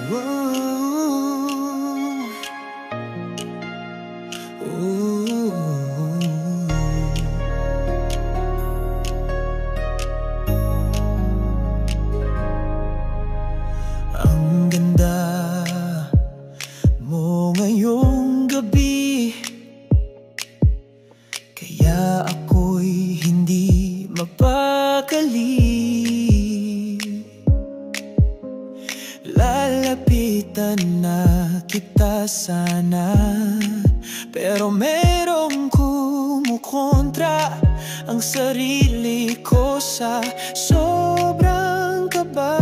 Ooh, ooh. Ang ganda mo ngayong gabi, kaya ako'y hindi mapakali. Lalapitan na kita sana, pero merong kumukontra ang sarili ko sa sobrang kaba.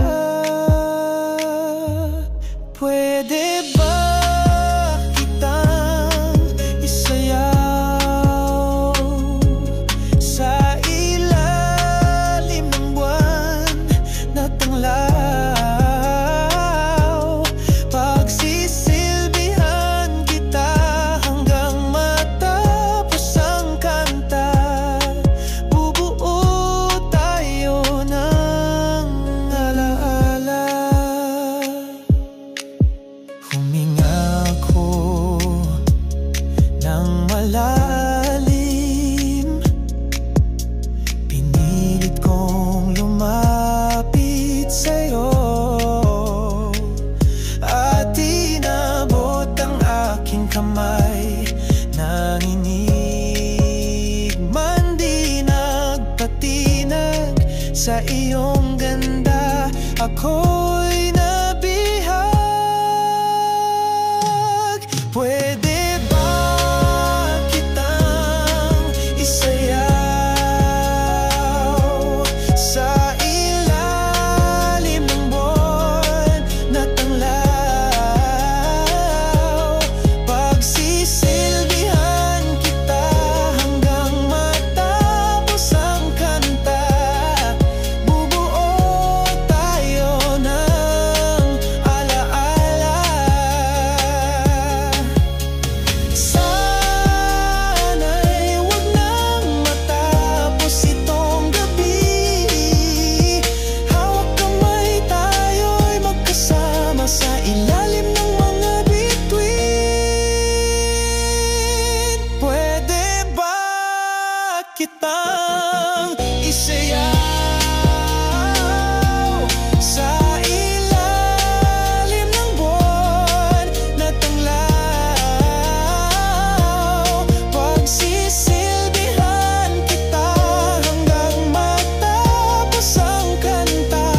Pwede ba kitang isayaw sa ilalim ng buwan na tanglaw? Pagsisilbihan kita hanggang matapos ang kanta. Bubuo tayo ng alaala. Huminga ako ng malalim, pinilit kong lumapit sa'yo, at inabot ang aking kamay. Nanginig man di nagpatinag sa iyong ganda, ako'y nabihag. Pwede ba kitang isayaw sa ilalim ng buwan na tanglaw? Pagsisilbihan kita hanggang matapos ang kanta. Bubuo tayo ng alaala. Sana'y huwag nang matapos itong gabi. Hawak kamay, tayo'y magkasama sa ilalim ng mga bituin. Pwede ba kitang isayaw sa ilalim ng buwan na tanglaw? Pagsisilbihan kita hanggang matapos ang kanta.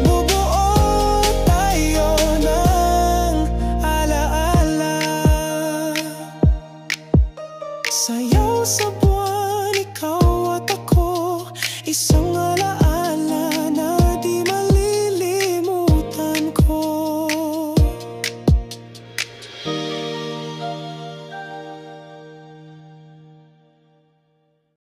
Bubuo tayo ng alaala. Sayaw sa buwan, ikaw at ako, isang alaala.